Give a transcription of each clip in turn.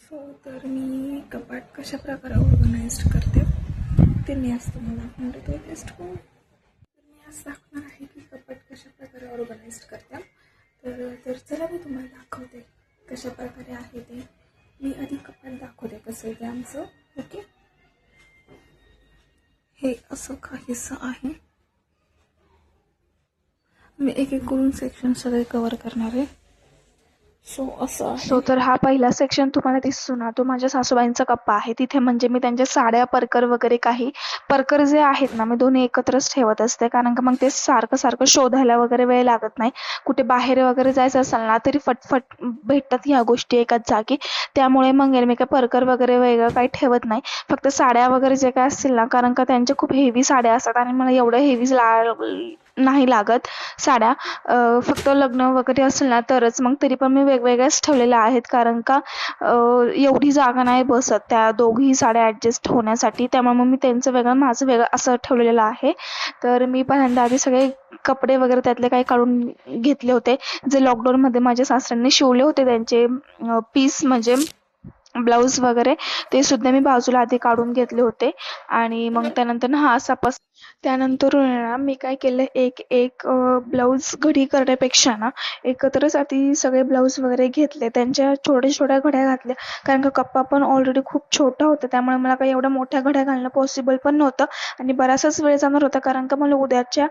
तर मी कपाट कशा प्रकारे ऑर्गनाइज करते ते मी आज तुम्हाला म्हणजे तो टेस्ट करू. तर मी आज दाखवणार आहे की कपाट कशा प्रकारे ऑर्गनाइज करते. तर चला मी तुम्हाला दाखवते कशा प्रकारे आहे ते. मी आधी कपाट दाखवते कसं आहे ते आमचं. ओके, हे असं काहीसं आहे. मी एक एक करून सेक्शन सगळे कव्हर करणार आहे. सो तर हा पहिला सेक्शन तुम्हाला दिसतो ना, तो माझ्या सासूबाईंचा कप्पा आहे. तिथे म्हणजे मी त्यांच्या साड्या, परकर वगैरे काही परकर जे आहेत ना, मी दोन्ही एकत्रच ठेवत असते. कारण का मग ते सारखं सारखं शोधायला वगैरे वेळ लागत नाही. कुठे बाहेर वगैरे जायचं असेल ना, तरी फटफट भेटतात ह्या गोष्टी एकाच जागी. त्यामुळे मग मी काय परकर वगैरे वेगळं काही ठेवत नाही. फक्त साड्या वगैरे जे काय असतील ना, कारण का त्यांच्या खूप हेवी साड्या असतात आणि मला एवढं हेवी नाही लागत साड्या. फक्त लग्न वगैरे असेल ना तरच. मग तरी पण मी वेगवेगळ्याच ठेवलेल्या आहेत. कारण का एवढी जागा नाही बसत त्या दोघी साड्या ॲडजस्ट होण्यासाठी. त्यामुळे मग मी त्यांचं वेगळं माझं वेगळं असं ठेवलेलं आहे. तर मी पहिल्यांदा आधी सगळे कपडे वगैरे त्यातले काही काढून घेतले होते, जे लॉकडाऊनमध्ये माझ्या सासऱ्यांनी शिवले होते. त्यांचे पीस म्हणजे ब्लाऊज वगैरे ते सुद्धा मी बाजूला आधी काढून घेतले होते. आणि मग त्यानंतर ना त्यानंतर ना मी काय केलं, एक एक ब्लाऊज घडी करण्यापेक्षा ना एकत्रच आधी सगळे ब्लाऊज वगैरे घेतले. त्यांच्या छोट्या छोट्या घड्या घातल्या. कारण का कप्पा पण ऑलरेडी खूप छोटा होता, त्यामुळे मला काही एवढ्या मोठ्या घड्या घालणं पॉसिबल पण नव्हतं. आणि बराचसाच वेळ जाणार होता. कारण का मला उद्याच्या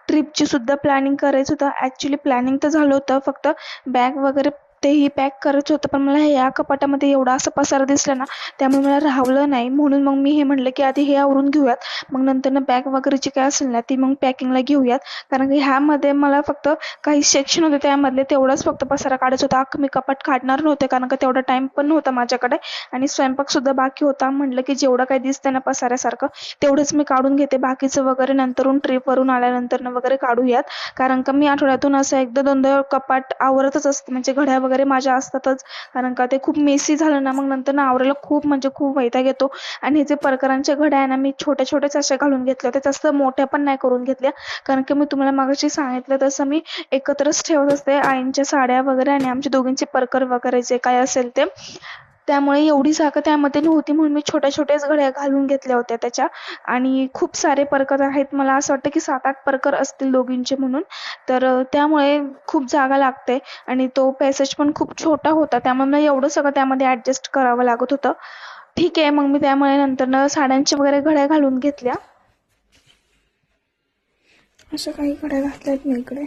ट्रिपची सुद्धा प्लॅनिंग करायचं होतं. ॲक्च्युली प्लॅनिंग तर झालं होतं, फक्त बॅग वगैरे तेही पॅक करायचं होतं. पण मला या कपाटामध्ये एवढा असं पसारा दिसला ना, त्यामुळे मला राहवलं नाही. म्हणून मग मी हे म्हटलं की आधी हे आवरून घेऊयात, मग नंतर बॅग वगैरे जी काय असेल ना ती मग पॅकिंगला घेऊयात. कारण की ह्यामध्ये मला फक्त काही सेक्शन होते, त्यामधले तेवढाच फक्त पसारा काढायचा होता. मी कपाट काढणार नव्हते, कारण का तेवढा टाइम पण नव्हता माझ्याकडे आणि स्वयंपाक सुद्धा बाकी होता. म्हटलं की जेवढं काही दिसतंय ना पसाऱ्यासारखं तेवढंच मी काढून घेते. बाकीचं वगैरे नंतरून ट्रिपवरून आल्यानंतर वगैरे काढूयात. कारण का मी आठवड्यातून असं एकदा दोनदा कपाट आवरतच असते. म्हणजे घड्या वगैरे माझ्या असतातच. कारण का ते खूप मेसी झालं ना, मग नंतर आवरायला खूप म्हणजे खूप वैताग येतो. आणि हे जे परकरांच्या घड्या आहे ना, मी छोट्या छोट्याच अशा घालून घेतल्या होत्या, जास्त मोठ्या पण नाही करून घेतल्या. कारण की मी तुम्हाला मागाशी सांगितलं तसं मी एकत्रच ठेवत असते आईंच्या साड्या वगैरे आणि आमच्या दोघींचे परकर वगैरे जे काय असेल ते. त्यामुळे एवढी जागा त्यामध्ये नव्हती, म्हणून मी छोट्या छोट्याच घड्या घालून घेतल्या होत्या त्याच्या. आणि खूप सारे परकर आहेत, मला असं वाटतं की 7-8 परकर असतील दोघींचे म्हणून. तर त्यामुळे खूप जागा लागते आणि तो पॅसेज पण खूप छोटा होता. त्यामुळे मला एवढं सगळं त्यामध्ये ॲडजस्ट करावं लागत होतं. ठीक आहे, मग मी त्यामुळे नंतर साड्यांच्या वगैरे घड्या घालून घेतल्या. अशा काही घड्या घातल्यात मी इकडे,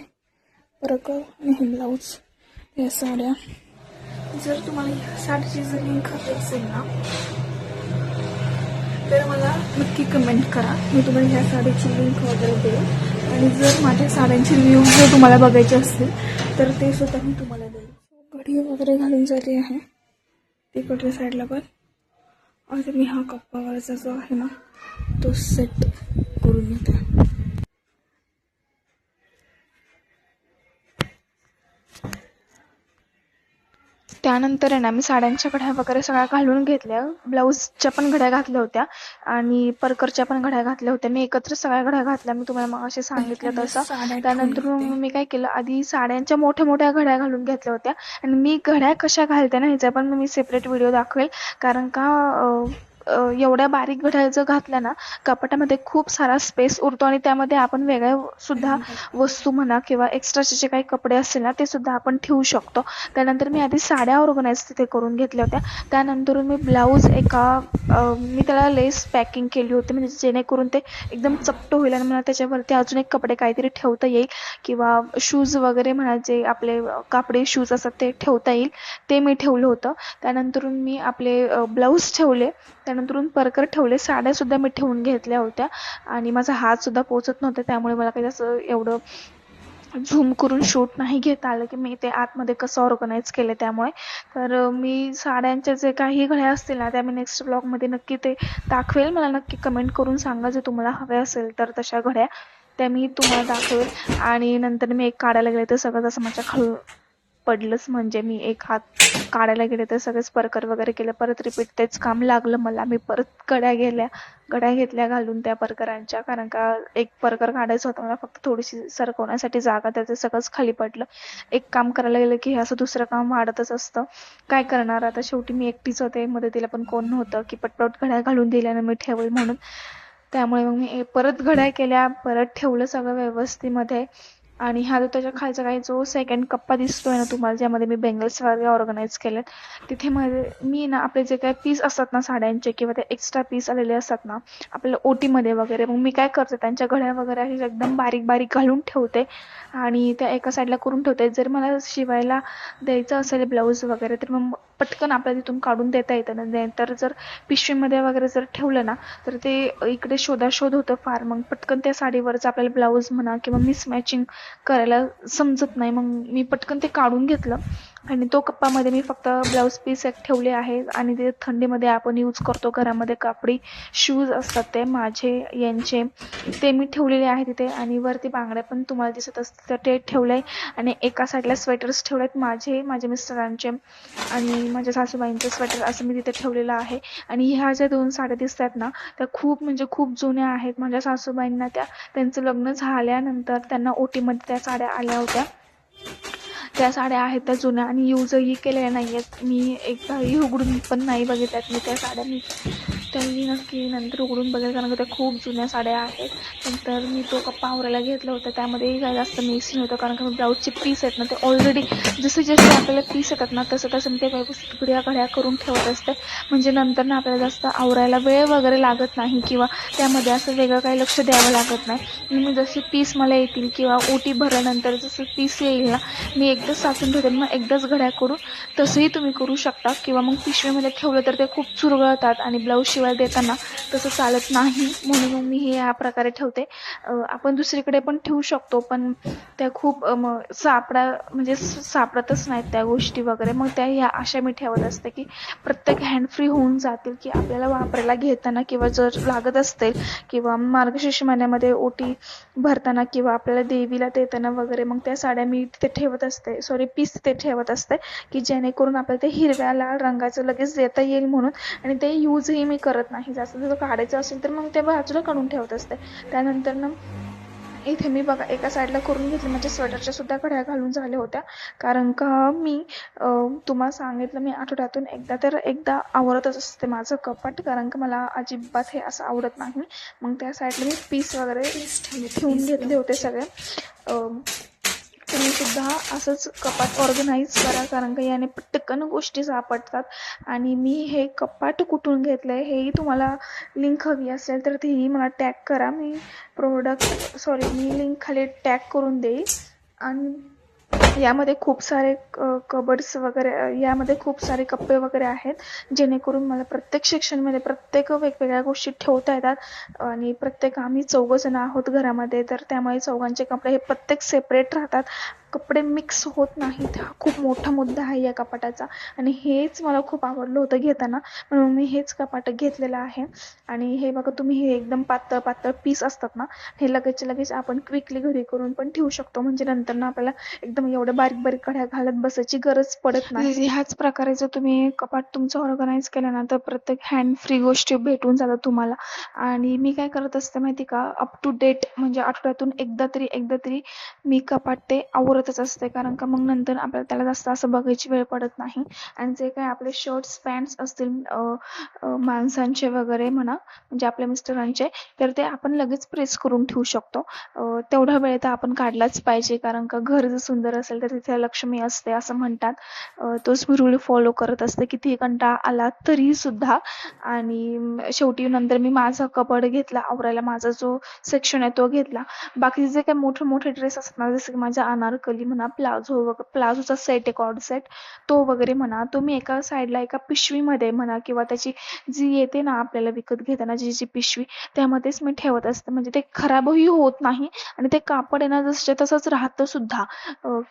परकर आणि हे ब्लाऊज, या साड्या. जर तुम्हाला ह्या साडीची जर लिंक हवी असेल ना तर मला नक्की कमेंट करा. मी तुम्हाला ह्या साडीची लिंक वगैरे देईल. आणि जर माझ्या साड्यांचे रिव्ह्यू जर तुम्हाला बघायचे असतील तर ते सुद्धा मी तुम्हाला देईल. घडी वगैरे घालून झाली आहे तिकडच्या साईडला. पण आता मी हा कप्पावरचा जो आहे ना तो सेट करून घेते. त्यानंतर आहे ना मी साड्यांच्या घड्या वगैरे सगळ्या घालून घेतल्या. ब्लाऊजच्या पण घड्या घातल्या होत्या आणि परकरच्या पण घड्या घातल्या होत्या. मी एकत्र सगळ्या घड्या घातल्या, मी तुम्हाला मगाशी सांगितलं पहिल्यांदा तसं. साड्या ठेवून त्यानंतर घेते. मी काय केलं, आधी साड्यांच्या मोठ्या मोठ्या घड्या घालून घेतल्या होत्या. आणि मी घड्या कशा घालते ना ह्याचा पण मी सेपरेट व्हिडिओ दाखवेल. कारण का एवढ्या बारीक घड्या जर घातल्या ना, कपाटामध्ये खूप सारा स्पेस उरतो आणि त्यामध्ये आपण वेगळ्या सुद्धा वस्तू म्हणा किंवा एक्स्ट्राचे जे काही कपडे असतील ना ते सुद्धा आपण ठेवू शकतो. त्यानंतर मी आधी साड्या ऑर्गनाईज तिथे करून घेतल्या होत्या. त्यानंतर मी ब्लाऊज मी त्याला लेस पॅकिंग केली होती, म्हणजे जेणेकरून ते एकदम चपटं होईल आणि मला त्याच्यावरती अजून एक कपडे काहीतरी ठेवता येईल. किंवा शूज वगैरे म्हणा, जे आपले कापडी शूज असतात ते ठेवता येईल, ते मी ठेवलं होतं. त्यानंतर मी आपले ब्लाऊज ठेवले. त्यानंतर परकर ठेवले. साड्यासुद्धा मी ठेवून घेतल्या होत्या. आणि माझा हातसुद्धा पोचत नव्हता, त्यामुळे मला काही असं एवढं झूम करून शूट नाही घेता आलं की मी ते आतमध्ये कसं ऑर्गनाईज केलं त्यामुळे. तर मी साड्यांच्या जे काही घड्या असतील ना त्या मी नेक्स्ट ब्लॉगमध्ये नक्की ते दाखवेल. मला नक्की कमेंट करून सांगा जर तुम्हाला हव्या असेल तर तशा घड्या, त्या मी तुम्हाला दाखवेल. आणि नंतर मी एक काढायला गेले तर सगळं जसं माझ्या पडलंच. म्हणजे मी एक हात काढायला गेले तर सगळेच परकर वगैरे केले. परत रिपीट तेच काम लागलं मला. मी परत घड्या घेतल्या घालून त्या परकरांच्या, कारण का एक परकर काढायचं होतं मला फक्त थोडीशी सरकवण्यासाठी जागा, त्याचं सगळंच खाली पडलं. एक काम करायला गेलं की हे असं दुसरं काम वाढतच असतं. काय करणार आता, शेवटी मी एकटीच होते, मदतीला पण कोण नव्हतं की पटपट घड्या घालून दिल्यानं मी ठेवेल म्हणून. त्यामुळे मग मी परत घड्या केल्या, परत ठेवलं सगळं व्यवस्थित मध्ये. आणि हा जो त्याच्या खालचा काही जो सेकंड कप्पा दिसतोय ना तुम्हाला, ज्यामध्ये मी बेंगल्स वगैरे ऑर्गनाईज केलेत, तिथे मध्ये मी ना आपले जे काही पीस असतात ना साड्यांचे, किंवा ते एक्स्ट्रा पीस आलेले असतात ना आपल्या ओटीमध्ये वगैरे, मग मी काय करते त्यांच्या घड्या वगैरे अशा एकदम बारीक बारीक घालून ठेवते आणि त्या एका साईडला करून ठेवते. जर मला शिवायला द्यायचं असेल ब्लाऊज वगैरे तर मग पटकन आपल्याला तिथून काढून देता येतं. तर जर पिशवीमध्ये वगैरे जर ठेवलं ना तर ते इकडे शोधाशोध होतं फार. मग पटकन त्या साडीवरचं आपल्याला ब्लाऊज म्हणा किंवा मिसमॅचिंग करायला समजत नाही. मग मी पटकन ते काढून घेतलं आणि तो कप्पामध्ये मी फक्त ब्लाऊज पीस एक ठेवले आहे. आणि ते थंडीमध्ये आपण यूज करतो घरामध्ये कापडी शूज असतात ते माझे यांचे, ते मी ठेवलेले आहे तिथे. आणि वरती बांगड्या पण तुम्हाला दिसत असतील तर ते ठेवलंय. आणि एका साईडला स्वेटर्स ठेवलेत माझ्या मिस्टरांचे आणि माझ्या सासूबाईंचे स्वेटर, असं मी तिथे ठेवलेलं आहे. आणि ह्या ज्या 2 साड्या दिसतात ना त्या खूप म्हणजे खूप जुन्या आहेत. माझ्या सासूबाईंना त्यांचं लग्न झाल्यानंतर त्यांना ओटीमध्ये त्या साड्या आल्या होत्या. त्या साड्या आहेत त्या जुन्या आणि यूजही केलेल्या नाही आहेत. मी एकदाही उघडून पण नाही बघितल्यात मी त्या साड्या. मी नक्की नंतर उघडून बघेल, कारण का त्या खूप जुन्या साड्या आहेत. नंतर मी तो कप्पा आवरायला घेतला होता, त्यामध्येही काही जास्त मेसी नव्हतं, कारण का मी ब्लाऊजचे पीस आहेत ना ते ऑलरेडी जसे आपल्याला पीस येतात ना तसं मी ते व्यवस्थित घड्या करून ठेवत असते. म्हणजे नंतर ना आपल्याला जास्त आवरायला वेळ वगैरे लागत नाही किंवा त्यामध्ये असं वेगळं काही लक्ष द्यावं लागत नाही. मी जसे पीस मला येतील किंवा ओटी भरल्यानंतर जसं पीस येईल ना मी एकदाच साचून ठेवते, मग एकदाच घड्या करून. तसंही तुम्ही करू शकता किंवा मग पिशवीमध्ये ठेवलं तर ते खूप चुरगळतात आणि ब्लाऊज शिवाय देताना तसं चालत नाही, म्हणून मग मी हे या प्रकारे ठेवते. आपण दुसरीकडे पण ठेवू शकतो पण त्या खूप सापडतच नाहीत त्या गोष्टी वगैरे. मग त्या ह्या अशा मी ठेवत असते की प्रत्येक हँड फ्री होऊन जातील, की आपल्याला वापरायला घेताना किंवा जर लागत असतील किंवा मार्गशीर्ष महिन्यामध्ये ओटी भरताना किंवा आपल्याला देवीला देताना वगैरे, मग त्या साड्या मी तिथे ठेवत असते, पीस तिथे ठेवत असते की जेणेकरून आपल्याला ते हिरव्या लाल रंगाचं लगेच देता येईल म्हणून. आणि ते यूजही मी करत नाही जास्त. जर काढायचं असेल तर मग ते बाजूला काढून ठेवत असते. त्यानंतर ना इथे मी बघा एका साईडला करून घेतली, म्हणजे स्वेटरच्या सुद्धा घड्या घालून झाल्या होत्या. कारण का मी तुम्हाला सांगितलं मी आठवड्यातून एकदा आवरतच असते माझं कपाट, कारण का मला अजिबात हे असं आवडत नाही. मग त्या साईडला मी पीस वगैरे ठेवून घेतले होते सगळे. तुम्ही सुद्धा असंच कपाट ऑर्गनाईज करा, कारण का याने पटकन गोष्टी सापडतात. आणि मी हे कपाट कुठून घेतलंय हेही तुम्हाला लिंक हवी असेल तर तीही मला टॅग करा. मी लिंक खाली टॅग करून देईल. आणि यामध्ये खूप सारे कबर्ड्स वगैरे, यामध्ये खूप सारे कप्पे वगैरे आहेत, जेणेकरून मला प्रत्येक सेक्शनमध्ये प्रत्येक वेगवेगळ्या गोष्टी ठेवता येतात. आणि आम्ही 4 जण आहोत घरामध्ये, तर त्यामुळे 4घांचे कपडे हे प्रत्येक सेपरेट राहतात, कपडे मिक्स होत नाहीत. हा खूप मोठा मुद्दा आहे या कपाटाचा. आणि हेच मला खूप आवडलं होतं घेताना, म्हणून मी हेच कपाट घेतलेलं आहे. आणि हे बघा तुम्ही, हे एकदम पातळ पातळ पीस असतात ना, हे लगेच आपण क्विकली घडी करून पण ठेवू शकतो. म्हणजे नंतर ना आपल्याला एकदम एवढं बारीक बारीक घड्या घालत बसायची गरज पडत नाही. ह्याच प्रकारे जर तुम्ही कपाट तुमचं ऑर्गनाईज केलं ना तर प्रत्येक हँड फ्री गोष्टी भेटून जातात तुम्हाला. आणि मी काय करत असते माहिती का, अप टू डेट म्हणजे आठवड्यातून एकदा तरी मी कपाट ते आवरतच असते, कारण का मग नंतर आपल्याला त्याला जास्त असं बघायची वेळ पडत नाही. आणि जे काय आपले शर्ट्स पॅन्ट्स असतील माणसांचे वगैरे म्हणा, म्हणजे आपल्या मिस्टरांचे, तर ते आपण लगेच प्रेस करून ठेवू शकतो. तेवढा वेळ तर आपण काढलाच पाहिजे, कारण का घर जर सुंदर असेल तर तिथे लक्ष्मी असते असं म्हणतात. तोच मी रूल फॉलो करत असते कितीही कंटाळा आला तरी सुद्धा. आणि शेवटी नंतर मी माझा कपाट घेतला आवरायला, माझा जो सेक्शन आहे तो घेतला. बाकी जे काही मोठे ड्रेस असतात ना, जसं की माझा अनारकली म्हणा, प्लाझोचा सेट आहे, कॉर्ड सेट तो वगैरे म्हणा, तो मी एका साईडला एका पिशवीमध्ये म्हणा किंवा त्याची जी येते ना आपल्याला विकत घेताना जी पिशवी, त्यामध्येच मी ठेवत असते. म्हणजे ते खराबही होत नाही आणि ते कापड आहे ना जसं तसंच राहतं सुद्धा.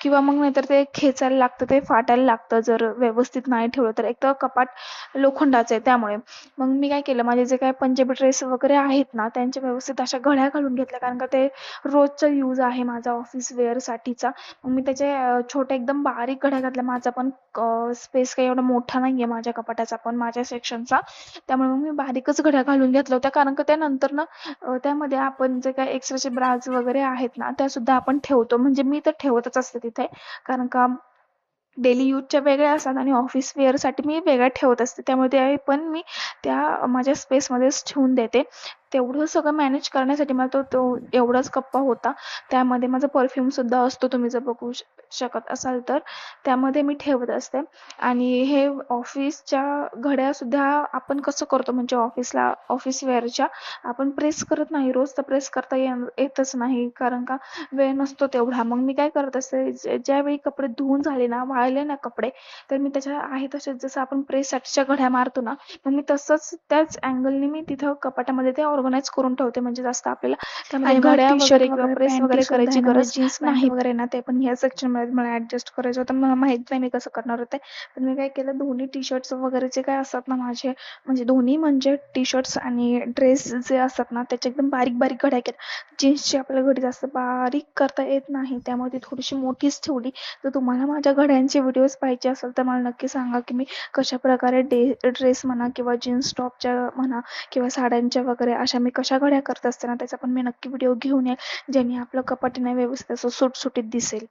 किंवा किंवा मग नाहीतर ते खेचायला लागतं, ते फाटायला लागतं जर व्यवस्थित नाही ठेवलं तर. एक तर कपाट लोखंडाचं आहे त्यामुळे. मग मी काय केलं, माझे जे काही पंजाबी ड्रेस वगैरे आहेत ना त्यांच्या व्यवस्थित अशा घड्या घालून घेतल्या, कारण का ते रोजचा यूज आहे माझा ऑफिस वेअरसाठीचा. मग मी त्याचे छोट्या एकदम बारीक घड्या घातल्या. माझा पण स्पेस काही एवढा मोठा नाही आहे माझ्या कपाटाचा पण, माझ्या सेक्शनचा. त्यामुळे मग मी बारीकच घड्या घालून घेतल्या होत्या, कारण का त्यानंतर ना त्यामध्ये आपण जे काही एक्स्ट्राचे ब्राज वगैरे आहेत ना त्यासुद्धा आपण ठेवतो. म्हणजे मी तर ठेवतच असते तिथे, कारण का डेली यूजच्या वेगळ्या असतात आणि ऑफिस वेअरसाठी मी वेगळ्या ठेवत असते. त्यामुळे ते पण मी त्या माझ्या स्पेसमध्येच ठेवून देते. तेवढं सगळं मॅनेज करण्यासाठी मला तो एवढाच कप्पा होता. त्यामध्ये माझा परफ्यूमसुद्धा असतो, तुम्ही जर बघू शकत असाल तर. त्यामध्ये मी ठेवत असते. आणि हे ऑफिसच्या घड्यासुद्धा आपण कसं करतो, म्हणजे ऑफिस वेअरच्या आपण प्रेस करत नाही रोज, तर प्रेस करता येतच नाही, कारण का वेळ नसतो तेवढा. मग मी काय करत असते, ज्यावेळी कपडे धुवून झाले ना, वाळले ना कपडे, तर मी त्याच्या आहे तसेच जसं आपण प्रेससाठीच्या घड्या मारतो ना, मग मी तसंच त्याच अँगलने मी तिथं कपाटामध्ये ते ऑर्गनाईज करून ठेवते. म्हणजे जास्त आपल्याला त्यामध्ये घड्या वगैरे किंवा प्रेस वगैरे करायची गरज जीन्स पॅन्ट नाही. वगैरे ना ते पण ह्या सेक्शनमध्ये मला ऍडजस्ट करायचं होतं. मला माहित नाही मी कसं करणार होते, पण मी काय केलं, दोन्ही टी शर्ट्स वगैरे जे काय असतात ना माझे, म्हणजे दोन्ही म्हणजे टी शर्ट्स आणि ड्रेस जे असतात ना त्याच्या एकदम बारीक बारीक घड्या केल्या. जीन्सची आपल्याला घडी जास्त बारीक करता येत नाही, त्यामुळे ती थोडीशी मोठीच ठेवली. तर तुम्हाला माझ्या घड्यांचे व्हिडिओज पाहिजे असेल तर मला नक्की सांगा की मी कशा प्रकारे ड्रेस म्हणा किंवा जीन्स टॉपच्या म्हणा किंवा साड्यांच्या वगैरे अशा मी कशा घड्या करत असते ना, त्याचा पण मी नक्की व्हिडिओ घेऊन येईल, ज्याने आपलं कपाटीने व्यवस्थित असं सुटसुटीत दिसेल.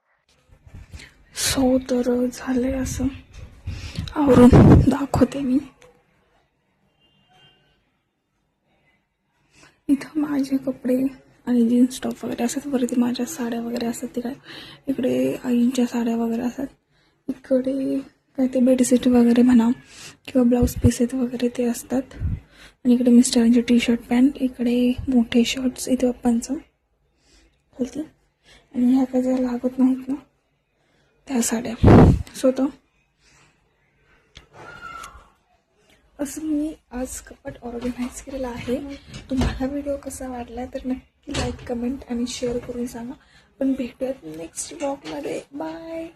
सो तर झालंय असं आवरून दाखवते मी. इथं माझे कपडे आणि जीन्स टॉप वगैरे असतात, वरती माझ्या साड्या वगैरे असतात तिकडे. इकडे आईंच्या साड्या वगैरे असतात. इकडे काय ते बेडशीट वगैरे म्हणा किंवा ब्लाऊज पीसेस वगैरे ते असतात. आणि इकडे मिस्टरांचे टी शर्ट पॅन्ट, इकडे मोठे शर्ट्स, इथे पप्पांचं खालती, आणि ह्या काय ज्या लागत नाहीत ना त्या साड्या. सो तर असं मी आज कपाट ऑर्गनाईज केलेलं आहे. तुम्हाला व्हिडिओ कसा वाटला तर नक्की लाईक, कमेंट आणि शेअर करून सांगा. पण भेटूयात नेक्स्ट व्लॉगमध्ये. बाय.